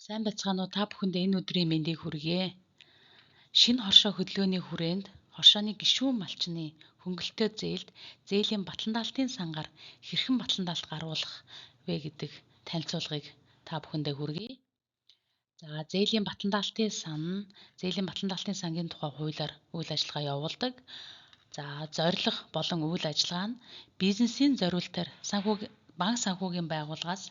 Сайн байцгаана уу? Та бүхэндээ энэ өдрийн мэндийг хүргье. Шинэ хоршоо хөдөлгөөний хүрээнд хоршооны гишүүн малчны хөнгөлөлтөө зээлд зээлийн батлан-даалтын сангаар хэрхэн батлан-даалт гаргуулах вэ гэдэг танилцуулгыг та бүхэндээ хүргье. За, зээлийн батлан-даалтын сан нь зээлийн батлан-даалтын сангийн тухай хуулиар үйл ажиллагаа явуулдаг. За, зорилго болон үйл ажиллагаа нь бизнесийн зориултаар банк санхүүгийн байгууллагаас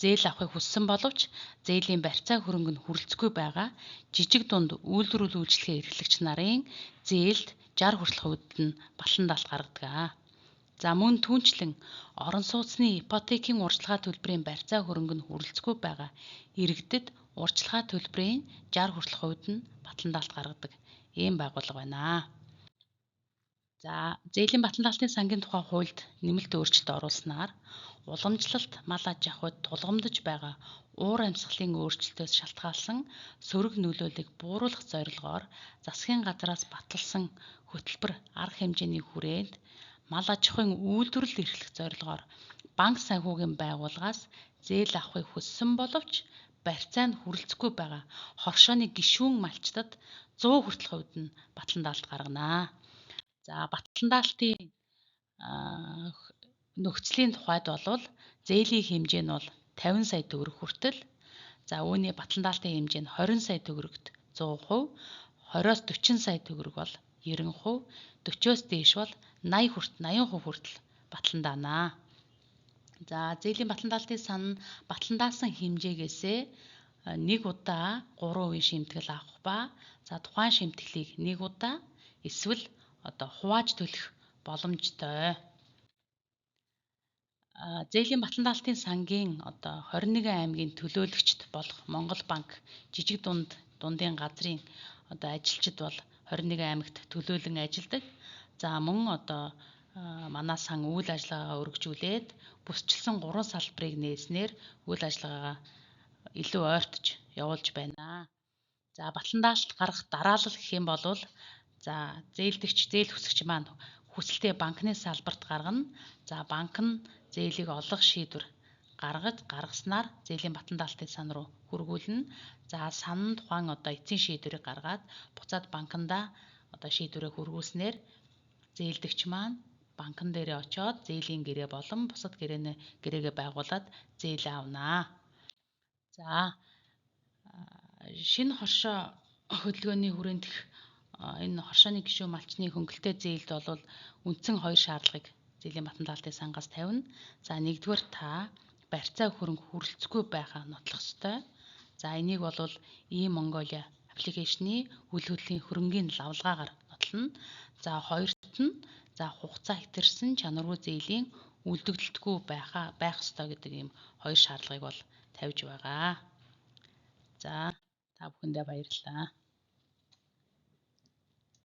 зээл авахыг хүссэн боловч зээлийн барьцаа хөрөнгө нь хүрэлцэхгүй байгаа жижиг дунд үйлдвэрлэл үйлчлэгээ эрхлэгч нарын зээлд 60 хүртэлх хувьд нь батлан-даалт гаргадаг. За, мөн түүнчлэн орон сууцны ипотекийн урьдчилгаа төлбөрийн барьцаа хөрөнгө нь хүрэлцэхгүй байгаа иргэдэд урьдчилгаа төлбөрийн 60 хүртэлх хувьд нь батлан-даалт гаргадаг ийм байгууллага байна. За, зээлийн батлан-даалтын сангийн тухай хуульд нэмэлт өөрчлөлт оруулснаар уламжлалт мал аж ахуйд тулгамдж байгаа уур амьсгалын өөрчлөлтөөс шалтгаалсан сөрөг нөлөөллийг бууруулах зорилгоор засгийн газраас баталсан хөтөлбөр арга хэмжээний хүрээнд мал аж ахуйн үйлдвэрлэл эрхлэх зорилгоор банк санхүүгийн байгууллагаас зээл авахыг хүссэн боловч барьцаа нь хүрэлцэхгүй байгаа хоршооны гишүүн малчдад 100 хүртэлх хувьд нь батлан-даалт гаргана. За, батлан-даалтын нөхцөлийн тухайд бол зээлийн хэмжээ нь бол 50 сая төгрөг хүртэл. За, үүний батлан-даалтын хэмжээ нь 20 сая төгрөгт 100%, 20-оос 40 сая төгрөг бол 90%, 40-оос дээш бол 80% хүртэл батлан-даана. За, зээлийн батлан-даалтын сан нь батлан-даасан хэмжээгээсээ нэг удаа 3 үеийн шимтгэл авах ба за тухайн шимтгэлийг нэг удаа эсвэл хувааж төлөх боломжтой. Зээлийн батлан-даалтын сангийн 21 аймгийн төлөөлөгчд болох Монгол банк жижиг дундын газрын ажилчид бол 21 аймагт төлөөлөн ажилладаг. За, мөн манай сан үйл ажиллагаагаа өргөжүүлээд бүсчилсэн 3 салбарыг нээснээр үйл ажиллагаагаа илүү ойртож явуулж байна. За, батлан-даалт гаргах дараалал гэх юм бол за зээлдэгч, зээл хүсэгч маань хүсэлтээ банкны салбарт гаргана. За, банк нь зээлийг олох шийдвэр гаргаснаар зээлийн батлан-даалтын сан руу хөргүүлнэ. За, санан тухайн эцсийн шийдвэрийг гаргаад буцаад банкндаа шийдвэрээ хөргүүлснээр зээлдэгч маань банкн дээрээ очиод зээлийн гэрээ болон бусад гэрээгээ байгуулад зээлээ авнаа. За, шинэ хоршоо хөдөлгөөний хүрээнд энэ хоршооны гишүүн малчны хөнгөлөлтөө зээлд бол үндсэн 2 шаардлагыг зээлийн батлан-даалтын сангаас тавина. За, нэгдүгээр та барьцаа хөрөнгө хүрэлцэхгүй байхаа нотлох ёстой. За, энийг бол e-Mongolia аппликейшны үйл хөдлөлийн хөрөнгийн лавлгаагаар нотлоно. За, хоёрт нь хугацаа хэтэрсэн чанаргүй зээлийн үлдэгдэлтгүй байх ёстой гэдэг ийм 2 шаардлагыг бол тавьж байгаа. За, та бүхэндээ баярлалаа.